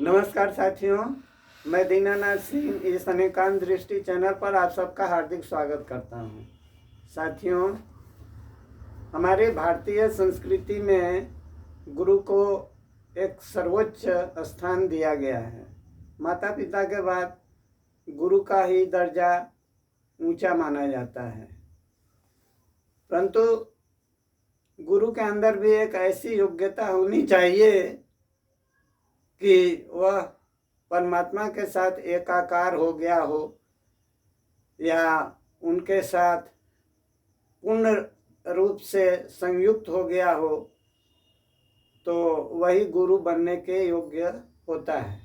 नमस्कार साथियों, मैं दीनानाथ सिंह इस अनेकांत दृष्टि चैनल पर आप सबका हार्दिक स्वागत करता हूं। साथियों, हमारे भारतीय संस्कृति में गुरु को एक सर्वोच्च स्थान दिया गया है। माता पिता के बाद गुरु का ही दर्जा ऊंचा माना जाता है, परंतु गुरु के अंदर भी एक ऐसी योग्यता होनी चाहिए कि वह परमात्मा के साथ एकाकार हो गया हो या उनके साथ पूर्ण रूप से संयुक्त हो गया हो, तो वही गुरु बनने के योग्य होता है।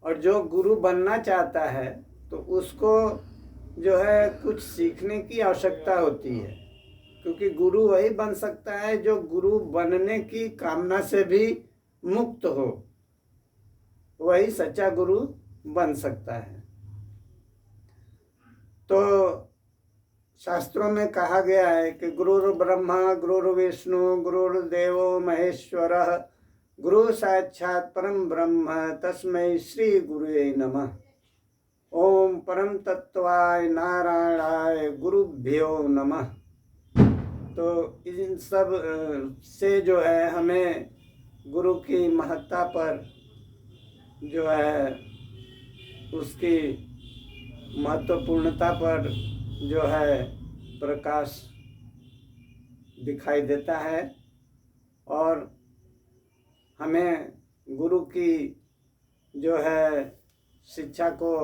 और जो गुरु बनना चाहता है तो उसको जो है कुछ सीखने की आवश्यकता होती है, क्योंकि गुरु वही बन सकता है जो गुरु बनने की कामना से भी मुक्त हो, वही सच्चा गुरु बन सकता है। तो शास्त्रों में कहा गया है कि गुरुर् ब्रह्मा गुरुर्विष्णु गुरुर्देवो महेश्वरः गुरु साक्षात् परम ब्रह्म तस्मै श्री गुरुवे नमः। ओम परम तत्वाय नारायणाय गुरुभ्यो नमः। तो इन सब से जो है हमें गुरु की महत्ता पर जो है उसकी महत्वपूर्णता पर जो है प्रकाश दिखाई देता है और हमें गुरु की जो है शिक्षा को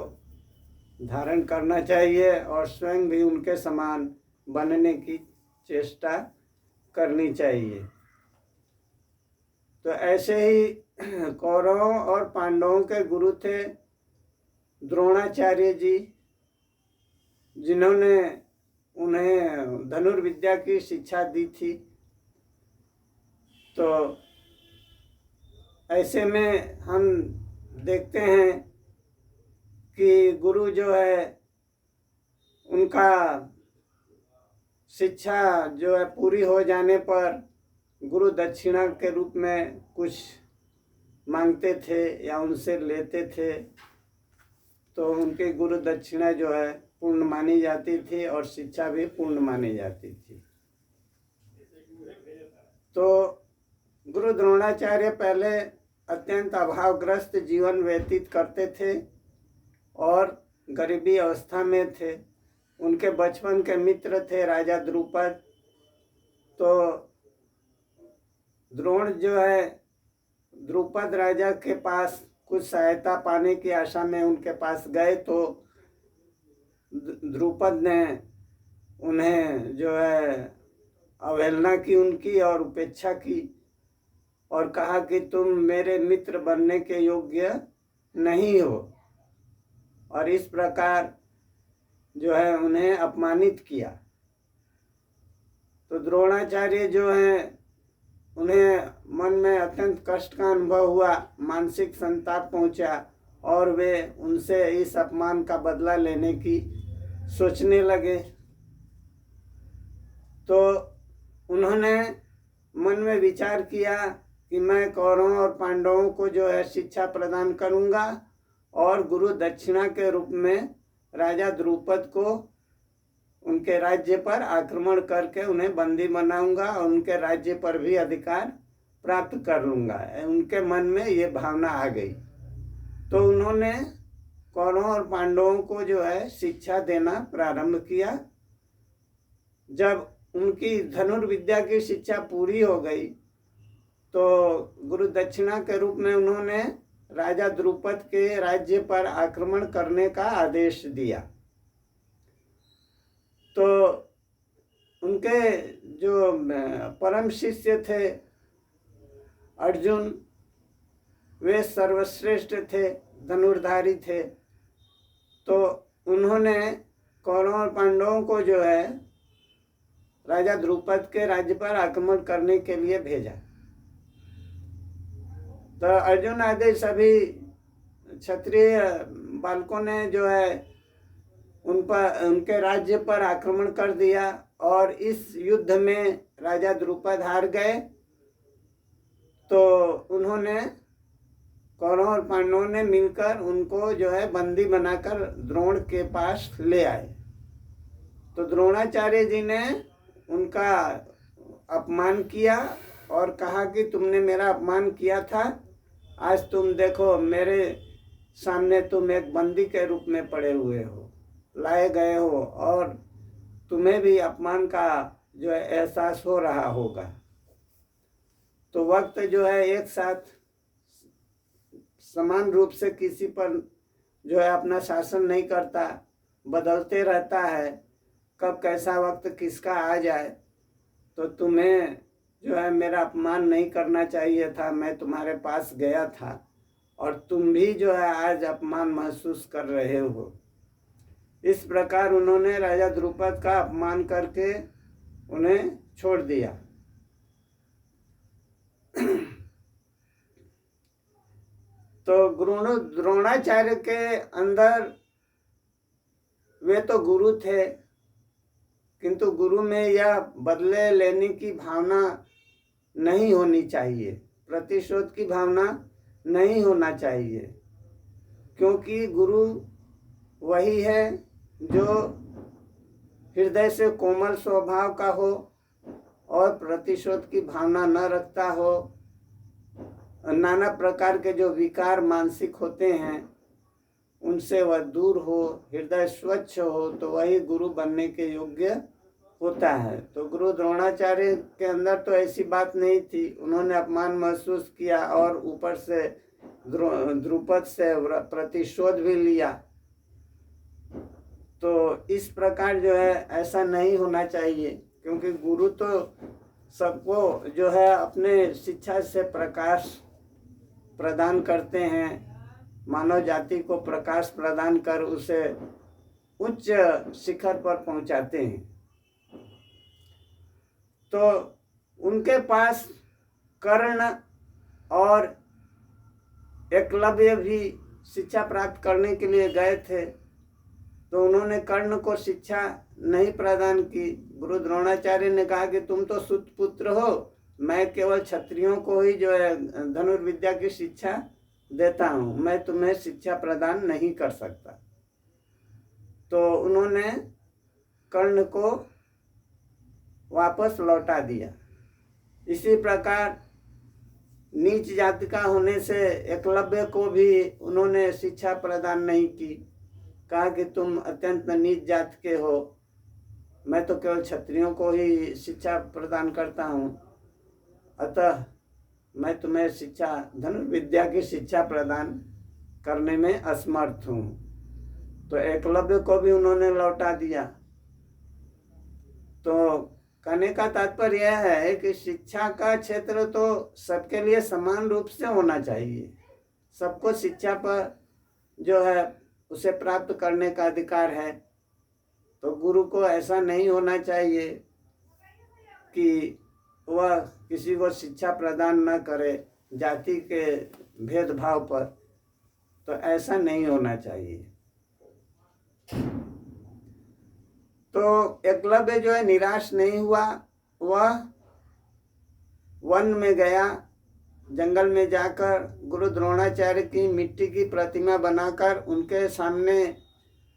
धारण करना चाहिए और स्वयं भी उनके समान बनने की चेष्टा करनी चाहिए। तो ऐसे ही कौरवों और पांडवों के गुरु थे द्रोणाचार्य जी, जिन्होंने उन्हें धनुर्विद्या की शिक्षा दी थी। तो ऐसे में हम देखते हैं कि गुरु जो है उनका शिक्षा जो है पूरी हो जाने पर गुरु दक्षिणा के रूप में कुछ मांगते थे या उनसे लेते थे, तो उनकी गुरु दक्षिणा जो है पूर्ण मानी जाती थी और शिक्षा भी पूर्ण मानी जाती थी। तो गुरु द्रोणाचार्य पहले अत्यंत अभावग्रस्त जीवन व्यतीत करते थे और गरीबी अवस्था में थे। उनके बचपन के मित्र थे राजा द्रुपद। तो द्रोण जो है द्रुपद राजा के पास कुछ सहायता पाने की आशा में उनके पास गए, तो द्रुपद ने उन्हें जो है अवहेलना की उनकी और उपेक्षा की और कहा कि तुम मेरे मित्र बनने के योग्य नहीं हो, और इस प्रकार जो है उन्हें अपमानित किया। तो द्रोणाचार्य जो है उन्हें मन में अत्यंत कष्ट का अनुभव हुआ, मानसिक संताप पहुंचा और वे उनसे इस अपमान का बदला लेने की सोचने लगे। तो उन्होंने मन में विचार किया कि मैं कौरवों और पांडवों को जो है शिक्षा प्रदान करूंगा और गुरु दक्षिणा के रूप में राजा द्रुपद को उनके राज्य पर आक्रमण करके उन्हें बंदी बनाऊंगा और उनके राज्य पर भी अधिकार प्राप्त कर लूंगा। उनके मन में ये भावना आ गई। तो उन्होंने कौरवों और पांडवों को जो है शिक्षा देना प्रारंभ किया। जब उनकी धनुर्विद्या की शिक्षा पूरी हो गई तो गुरु दक्षिणा के रूप में उन्होंने राजा द्रुपद के राज्य पर आक्रमण करने का आदेश दिया। तो उनके जो परम शिष्य थे अर्जुन, वे सर्वश्रेष्ठ थे, धनुर्धारी थे। तो उन्होंने कौरवों और पांडवों को जो है राजा द्रुपद के राज्य पर आक्रमण करने के लिए भेजा। तो अर्जुन आदि सभी क्षत्रिय बालकों ने जो है उनके राज्य पर आक्रमण कर दिया और इस युद्ध में राजा द्रुपद हार गए। तो उन्होंने कौरवों और पांडवों ने मिलकर उनको जो है बंदी बनाकर द्रोण के पास ले आए। तो द्रोणाचार्य जी ने उनका अपमान किया और कहा कि तुमने मेरा अपमान किया था, आज तुम देखो मेरे सामने तुम एक बंदी के रूप में पड़े हुए हो, लाए गए हो, और तुम्हें भी अपमान का जो है एहसास हो रहा होगा। तो वक्त जो है एक साथ समान रूप से किसी पर जो है अपना शासन नहीं करता, बदलते रहता है। कब कैसा वक्त किसका आ जाए, तो तुम्हें जो है मेरा अपमान नहीं करना चाहिए था। मैं तुम्हारे पास गया था और तुम भी जो है आज अपमान महसूस कर रहे हो। इस प्रकार उन्होंने राजा द्रुपद का अपमान करके उन्हें छोड़ दिया। तो द्रोणाचार्य के अंदर वे तो गुरु थे, किंतु गुरु में यह बदले लेने की भावना नहीं होनी चाहिए, प्रतिशोध की भावना नहीं होना चाहिए, क्योंकि गुरु वही है जो हृदय से कोमल स्वभाव का हो और प्रतिशोध की भावना न रखता हो। नाना प्रकार के जो विकार मानसिक होते हैं उनसे वह दूर हो, हृदय स्वच्छ हो, तो वही गुरु बनने के योग्य होता है। तो गुरु द्रोणाचार्य के अंदर तो ऐसी बात नहीं थी। उन्होंने अपमान महसूस किया और ऊपर से द्रुपद से प्रतिशोध भी लिया। तो इस प्रकार जो है ऐसा नहीं होना चाहिए, क्योंकि गुरु तो सबको जो है अपने शिक्षा से प्रकाश प्रदान करते हैं, मानव जाति को प्रकाश प्रदान कर उसे उच्च शिखर पर पहुंचाते हैं। तो उनके पास कर्ण और एकलव्य भी शिक्षा प्राप्त करने के लिए गए थे, तो उन्होंने कर्ण को शिक्षा नहीं प्रदान की। गुरु द्रोणाचार्य ने कहा कि तुम तो सुत पुत्र हो, मैं केवल क्षत्रियों को ही जो है धनुर्विद्या की शिक्षा देता हूँ, मैं तुम्हें शिक्षा प्रदान नहीं कर सकता। तो उन्होंने कर्ण को वापस लौटा दिया। इसी प्रकार नीच जाति का होने से एकलव्य को भी उन्होंने शिक्षा प्रदान नहीं की, कहा कि तुम अत्यंत नीच जाति के हो, मैं तो केवल क्षत्रियों को ही शिक्षा प्रदान करता हूँ, अतः मैं तुम्हें शिक्षा धनुर्विद्या की शिक्षा प्रदान करने में असमर्थ हूँ। तो एकलव्य को भी उन्होंने लौटा दिया। तो कहने का तात्पर्य यह है कि शिक्षा का क्षेत्र तो सबके लिए समान रूप से होना चाहिए। सबको शिक्षा पर जो है उसे प्राप्त करने का अधिकार है। तो गुरु को ऐसा नहीं होना चाहिए कि वह किसी को शिक्षा प्रदान न करे जाति के भेदभाव पर, तो ऐसा नहीं होना चाहिए। तो एकलव्य जो है निराश नहीं हुआ, वह वन में गया, जंगल में जाकर गुरु द्रोणाचार्य की मिट्टी की प्रतिमा बनाकर उनके सामने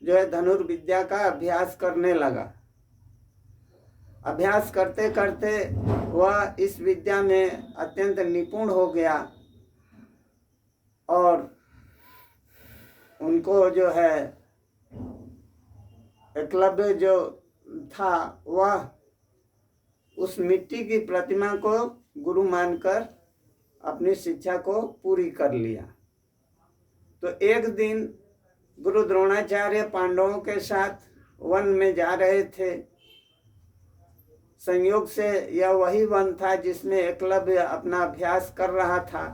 जो है धनुर्विद्या का अभ्यास करने लगा। अभ्यास करते करते वह इस विद्या में अत्यंत निपुण हो गया और उनको जो है एकलव्य जो था वह उस मिट्टी की प्रतिमा को गुरु मानकर अपनी शिक्षा को पूरी कर लिया। तो एक दिन गुरु द्रोणाचार्य पांडवों के साथ वन में जा रहे थे। संयोग से यह वही वन था जिसमें एकलव्य अपना अभ्यास कर रहा था।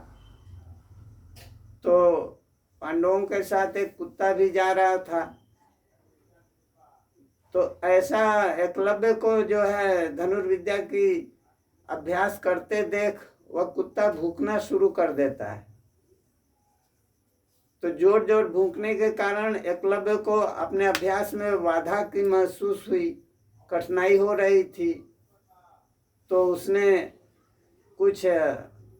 तो पांडवों के साथ एक कुत्ता भी जा रहा था। तो ऐसा एकलव्य को जो है धनुर्विद्या की अभ्यास करते देख वह कुत्ता भूखना शुरू कर देता है। तो जोर जोर भूखने के कारण एकलव्य को अपने अभ्यास में बाधा की महसूस हुई, कठिनाई हो रही थी। तो उसने कुछ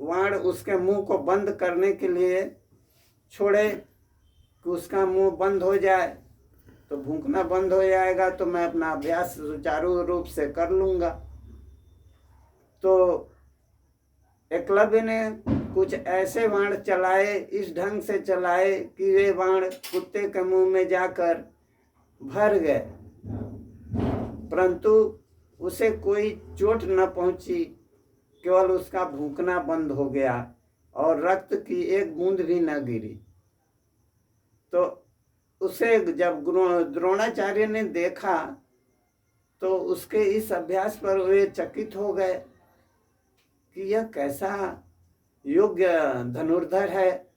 वाण उसके मुंह को बंद करने के लिए छोड़े कि उसका मुंह बंद हो जाए, तो भूखना बंद हो जाएगा, तो मैं अपना अभ्यास सुचारू रूप से कर लूँगा। तो एकलव्य ने कुछ ऐसे बाण चलाए, इस ढंग से चलाए कि वे बाण कुत्ते के मुंह में जाकर भर गए, परंतु उसे कोई चोट न पहुंची, केवल उसका भूखना बंद हो गया और रक्त की एक बूंद भी न गिरी। तो उसे जब द्रोणाचार्य ने देखा तो उसके इस अभ्यास पर वे चकित हो गए कि यह कैसा योग्य धनुर्धर है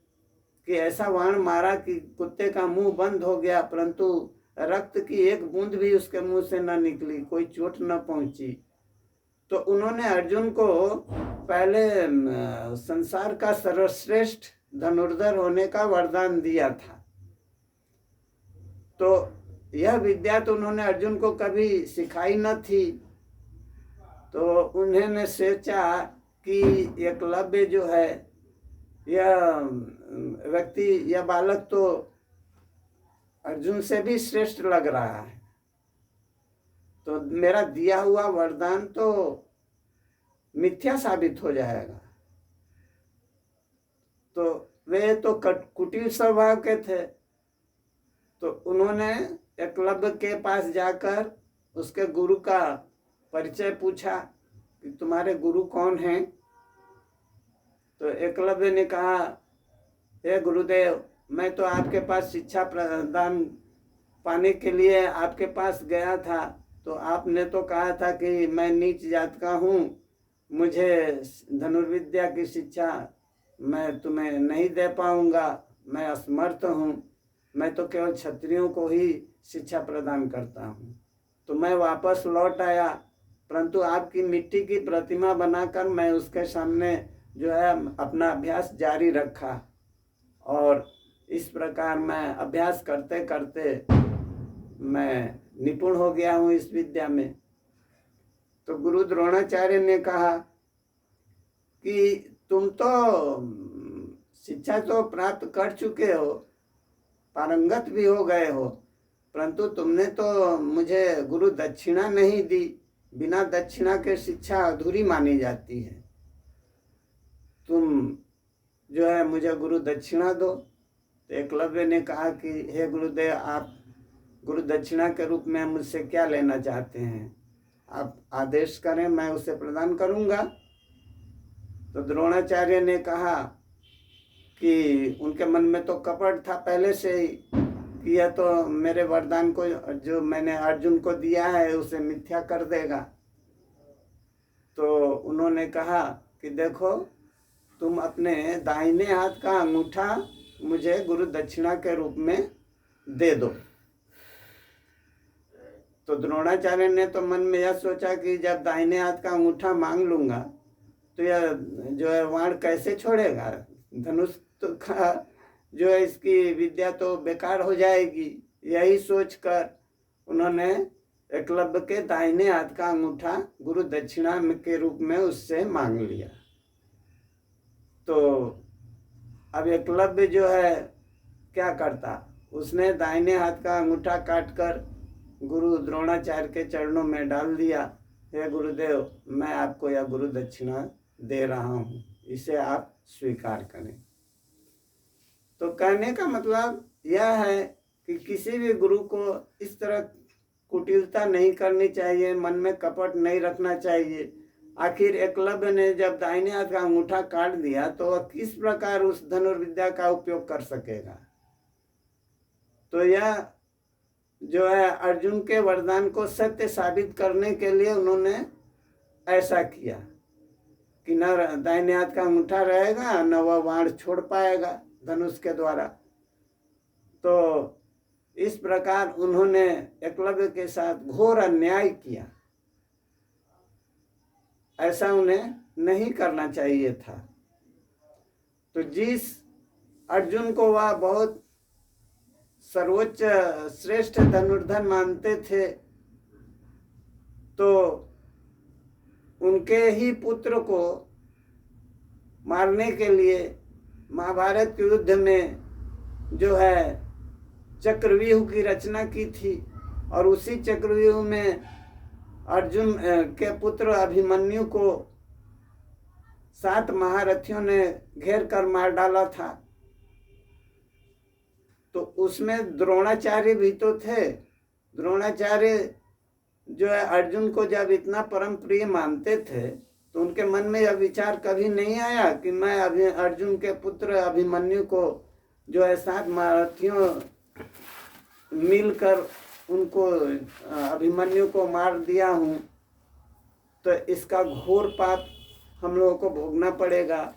कि ऐसा बाण मारा कि कुत्ते का मुंह बंद हो गया, परंतु रक्त की एक बूंद भी उसके मुंह से न निकली, कोई चोट न पहुंची। तो उन्होंने अर्जुन को पहले संसार का सर्वश्रेष्ठ धनुर्धर होने का वरदान दिया था। तो यह विद्या तो उन्होंने अर्जुन को कभी सिखाई न थी। तो उन्होंने सोचा कि एकलव्य जो है, यह व्यक्ति, यह बालक तो अर्जुन से भी श्रेष्ठ लग रहा है, तो मेरा दिया हुआ वरदान तो मिथ्या साबित हो जाएगा। तो वे तो कुटिल स्वभाव के थे, तो उन्होंने एकलव्य के पास जाकर उसके गुरु का परिचय पूछा कि तुम्हारे गुरु कौन हैं। तो एकलव्य ने कहा, हे गुरुदेव, मैं तो आपके पास शिक्षा प्रदान पाने के लिए आपके पास गया था, तो आपने तो कहा था कि मैं नीच जात का हूँ, मुझे धनुर्विद्या की शिक्षा मैं तुम्हें नहीं दे पाऊँगा, मैं असमर्थ हूँ, मैं तो केवल क्षत्रियों को ही शिक्षा प्रदान करता हूँ। तो मैं वापस लौट आया, परंतु आपकी मिट्टी की प्रतिमा बनाकर मैं उसके सामने जो है अपना अभ्यास जारी रखा, और इस प्रकार मैं अभ्यास करते करते मैं निपुण हो गया हूँ इस विद्या में। तो गुरु द्रोणाचार्य ने कहा कि तुम तो शिक्षा तो प्राप्त कर चुके हो, पारंगत भी हो गए हो, परंतु तुमने तो मुझे गुरु दक्षिणा नहीं दी। बिना दक्षिणा के शिक्षा अधूरी मानी जाती है। तुम जो है मुझे गुरु दक्षिणा दो। तो एकलव्य ने कहा कि हे गुरुदेव, आप गुरु दक्षिणा के रूप में मुझसे क्या लेना चाहते हैं, आप आदेश करें, मैं उसे प्रदान करूंगा। तो द्रोणाचार्य ने कहा कि उनके मन में तो कपट था पहले से ही कि यह तो मेरे वरदान को जो मैंने अर्जुन को दिया है उसे मिथ्या कर देगा। तो उन्होंने कहा कि देखो, तुम अपने दाहिने हाथ का अंगूठा मुझे गुरु दक्षिणा के रूप में दे दो। तो द्रोणाचार्य ने तो मन में यह सोचा कि जब दाहिने हाथ का अंगूठा मांग लूंगा तो यह जो है वाण कैसे छोड़ेगा, धनुष तो का जो है इसकी विद्या तो बेकार हो जाएगी। यही सोचकर उन्होंने एकलव्य के दाहिने हाथ का अंगूठा गुरु दक्षिणा के रूप में उससे मांग लिया। तो अब एकलव्य जो है क्या करता, उसने दाहिने हाथ का अंगूठा काटकर गुरु द्रोणाचार्य के चरणों में डाल दिया। हे गुरुदेव, मैं आपको यह गुरु दक्षिणा दे रहा हूँ, इसे आप स्वीकार करें। तो कहने का मतलब यह है कि किसी भी गुरु को इस तरह कुटिलता नहीं करनी चाहिए, मन में कपट नहीं रखना चाहिए। आखिर एकलव्य ने जब दाहिने हाथ का अंगूठा काट दिया तो वह किस प्रकार उस धनुर्विद्या का उपयोग कर सकेगा। तो यह जो है अर्जुन के वरदान को सत्य साबित करने के लिए उन्होंने ऐसा किया कि न दाहिने हाथ का अंगूठा रहेगा, न वह बाण छोड़ पाएगा धनुष के द्वारा। तो इस प्रकार उन्होंने एकलव्य के साथ घोर अन्याय किया। ऐसा उन्हें नहीं करना चाहिए था। तो जिस अर्जुन को वह बहुत सर्वोच्च श्रेष्ठ धनुर्धर मानते थे, तो उनके ही पुत्र को मारने के लिए महाभारत के युद्ध में जो है चक्रव्यूह की रचना की थी, और उसी चक्रव्यूह में अर्जुन के पुत्र अभिमन्यु को 7 महारथियों ने घेर कर मार डाला था। तो उसमें द्रोणाचार्य भी तो थे। द्रोणाचार्य जो है अर्जुन को जब इतना परम प्रिय मानते थे, तो उनके मन में यह विचार कभी नहीं आया कि मैं अर्जुन के पुत्र अभिमन्यु को जो है 7 महारथियों मिलकर उनको अभिमन्यु को मार दिया हूँ, तो इसका घोर पाप हम लोगों को भोगना पड़ेगा।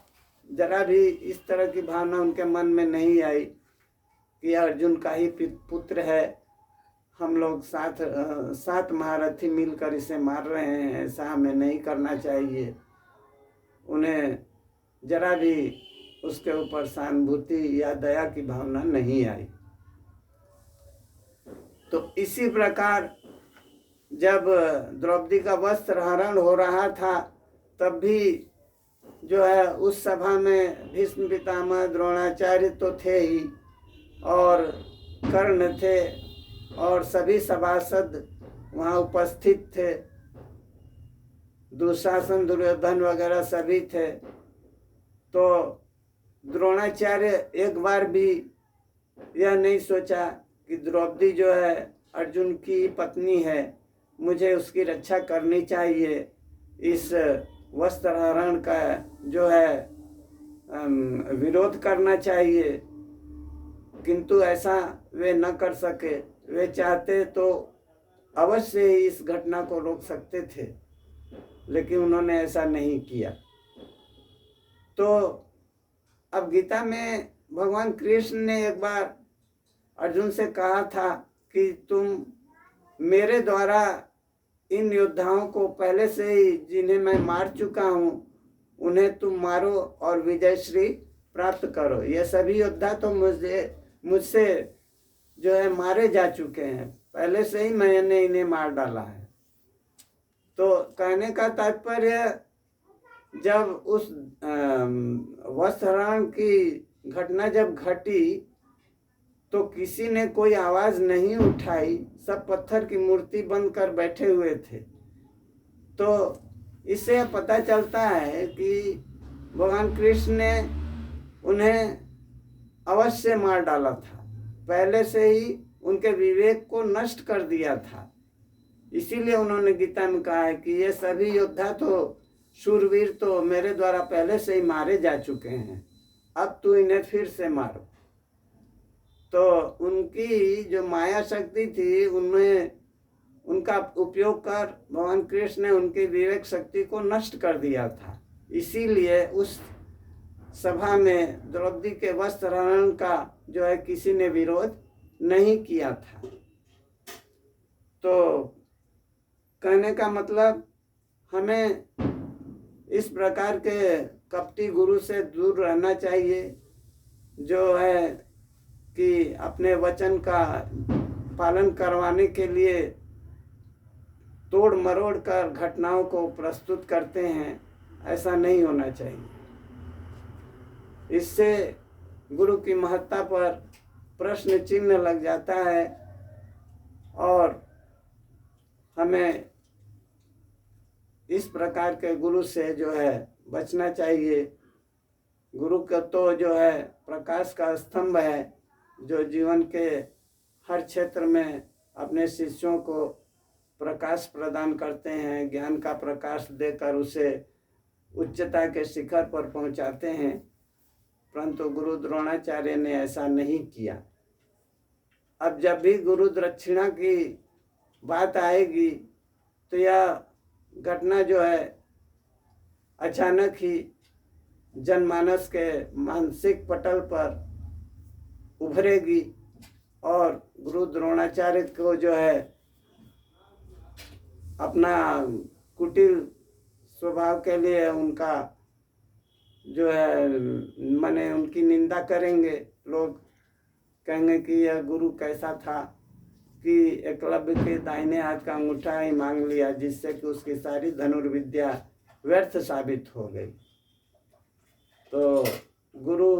जरा भी इस तरह की भावना उनके मन में नहीं आई कि अर्जुन का ही पुत्र है, हम लोग 7 महारथी मिलकर इसे मार रहे हैं, ऐसा हमें नहीं करना चाहिए। उन्हें जरा भी उसके ऊपर सहानुभूति या दया की भावना नहीं आई। तो इसी प्रकार जब द्रौपदी का वस्त्र हरण हो रहा था, तब भी जो है उस सभा में भीष्म पितामह द्रोणाचार्य तो थे ही, और कर्ण थे, और सभी सभासद वहाँ उपस्थित थे। दुशासन, दुर्योधन वगैरह सभी थे। तो द्रोणाचार्य एक बार भी यह नहीं सोचा कि द्रौपदी जो है अर्जुन की पत्नी है, मुझे उसकी रक्षा करनी चाहिए, इस वस्त्र हरण का जो है विरोध करना चाहिए। किंतु ऐसा वे न कर सके। वे चाहते तो अवश्य ही इस घटना को रोक सकते थे, लेकिन उन्होंने ऐसा नहीं किया। तो अब गीता में भगवान कृष्ण ने एक बार अर्जुन से कहा था कि तुम मेरे द्वारा इन योद्धाओं को पहले से ही, जिन्हें मैं मार चुका हूँ, उन्हें तुम मारो और विजयश्री प्राप्त करो। ये सभी योद्धा तो मुझसे जो है मारे जा चुके हैं, पहले से ही मैंने इन्हें मार डाला है। तो कहने का तात्पर्य, जब उस वस्त्रहरण की घटना जब घटी, तो किसी ने कोई आवाज नहीं उठाई, सब पत्थर की मूर्ति बनकर बैठे हुए थे। तो इससे पता चलता है कि भगवान कृष्ण ने उन्हें अवश्य मार डाला था, पहले से ही उनके विवेक को नष्ट कर दिया था। इसीलिए उन्होंने गीता में कहा है कि ये सभी योद्धा तो, शूरवीर तो मेरे द्वारा पहले से ही मारे जा चुके हैं, अब तू इन्हें फिर से मारो। तो उनकी जो माया शक्ति थी, उनमें उनका उपयोग कर भगवान कृष्ण ने उनकी विवेक शक्ति को नष्ट कर दिया था। इसीलिए उस सभा में द्रौपदी के वस्त्र हरण का जो है किसी ने विरोध नहीं किया था। तो कहने का मतलब, हमें इस प्रकार के कपटी गुरु से दूर रहना चाहिए, जो है कि अपने वचन का पालन करवाने के लिए तोड़ मरोड़ कर घटनाओं को प्रस्तुत करते हैं। ऐसा नहीं होना चाहिए। इससे गुरु की महत्ता पर प्रश्न चिन्ह लग जाता है, और हमें इस प्रकार के गुरु से जो है बचना चाहिए। गुरु का तो जो है प्रकाश का स्तंभ है, जो जीवन के हर क्षेत्र में अपने शिष्यों को प्रकाश प्रदान करते हैं, ज्ञान का प्रकाश देकर उसे उच्चता के शिखर पर पहुंचाते हैं। परंतु गुरु द्रोणाचार्य ने ऐसा नहीं किया। अब जब भी गुरु दक्षिणा की बात आएगी, तो यह घटना जो है अचानक ही जनमानस के मानसिक पटल पर उभरेगी, और गुरु द्रोणाचार्य को जो है अपना कुटिल स्वभाव के लिए उनका जो है माने उनकी निंदा करेंगे। लोग कहेंगे कि यह गुरु कैसा था कि एकलव्य के दाहिने हाथ का अंगूठा ही मांग लिया, जिससे कि उसकी सारी धनुर्विद्या व्यर्थ साबित हो गई। तो गुरु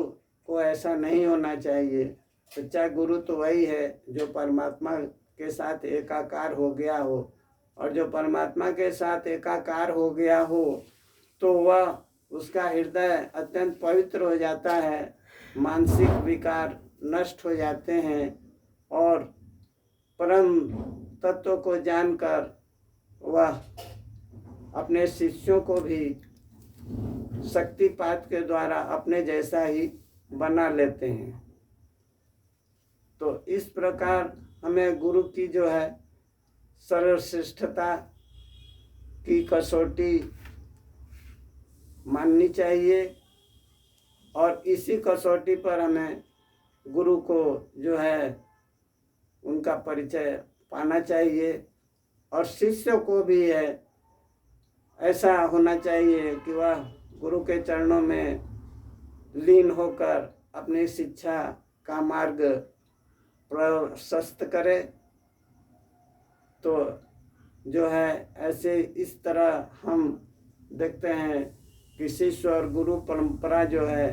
को ऐसा नहीं होना चाहिए। सच्चा गुरु तो वही है जो परमात्मा के साथ एकाकार हो गया हो, और जो परमात्मा के साथ एकाकार हो गया हो तो वह उसका हृदय अत्यंत पवित्र हो जाता है, मानसिक विकार नष्ट हो जाते हैं और परम तत्व को जानकर वह अपने शिष्यों को भी शक्तिपात के द्वारा अपने जैसा ही बना लेते हैं। तो इस प्रकार हमें गुरु की जो है सर्वश्रेष्ठता की कसौटी माननी चाहिए, और इसी कसौटी पर हमें गुरु को जो है उनका परिचय पाना चाहिए, और शिष्य को भी है ऐसा होना चाहिए कि वह गुरु के चरणों में लीन होकर अपनी शिक्षा का मार्ग प्रशस्त करे। तो जो है ऐसे इस तरह हम देखते हैं कि शिष्य और गुरु परंपरा जो है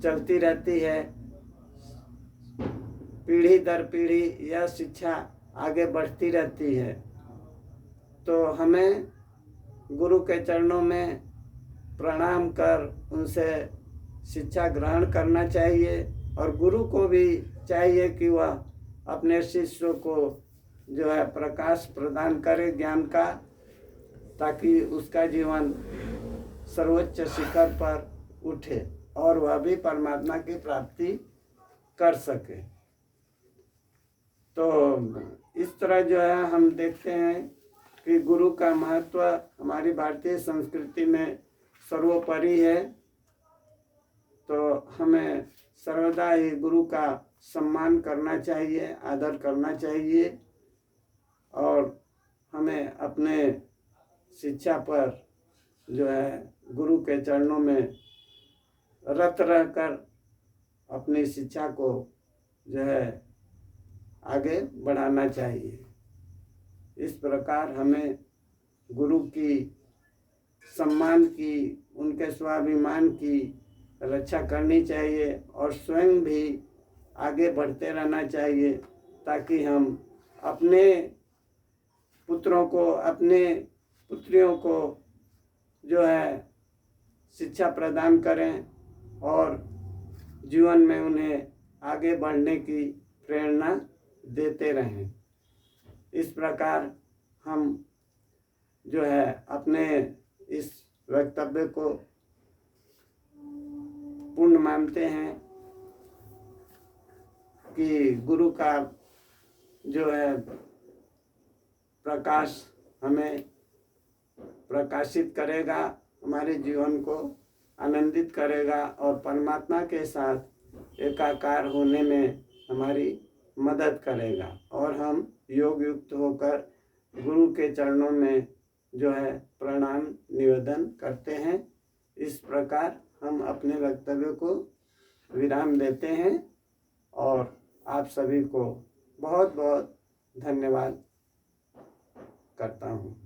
चलती रहती है, पीढ़ी दर पीढ़ी यह शिक्षा आगे बढ़ती रहती है। तो हमें गुरु के चरणों में प्रणाम कर उनसे शिक्षा ग्रहण करना चाहिए, और गुरु को भी चाहिए कि वह अपने शिष्यों को जो है प्रकाश प्रदान करे ज्ञान का, ताकि उसका जीवन सर्वोच्च शिखर पर उठे और वह भी परमात्मा की प्राप्ति कर सके। तो इस तरह जो है हम देखते हैं कि गुरु का महत्व हमारी भारतीय संस्कृति में सर्वोपरि है। तो हमें सर्वदा ही गुरु का सम्मान करना चाहिए, आदर करना चाहिए, और हमें अपने शिक्षा पर जो है गुरु के चरणों में रत रहकर अपनी शिक्षा को जो है आगे बढ़ाना चाहिए। इस प्रकार हमें गुरु की सम्मान की, उनके स्वाभिमान की रक्षा करनी चाहिए, और स्वयं भी आगे बढ़ते रहना चाहिए, ताकि हम अपने पुत्रों को, अपने पुत्रियों को जो है शिक्षा प्रदान करें और जीवन में उन्हें आगे बढ़ने की प्रेरणा देते रहें। इस प्रकार हम जो है अपने इस वक्तव्य को पूर्ण मानते हैं कि गुरु का जो है प्रकाश हमें प्रकाशित करेगा, हमारे जीवन को आनंदित करेगा और परमात्मा के साथ एकाकार होने में हमारी मदद करेगा, और हम योग युक्त होकर गुरु के चरणों में जो है प्रणाम निवेदन करते हैं। इस प्रकार हम अपने वक्तव्य को विराम देते हैं, और आप सभी को बहुत बहुत धन्यवाद करता हूँ।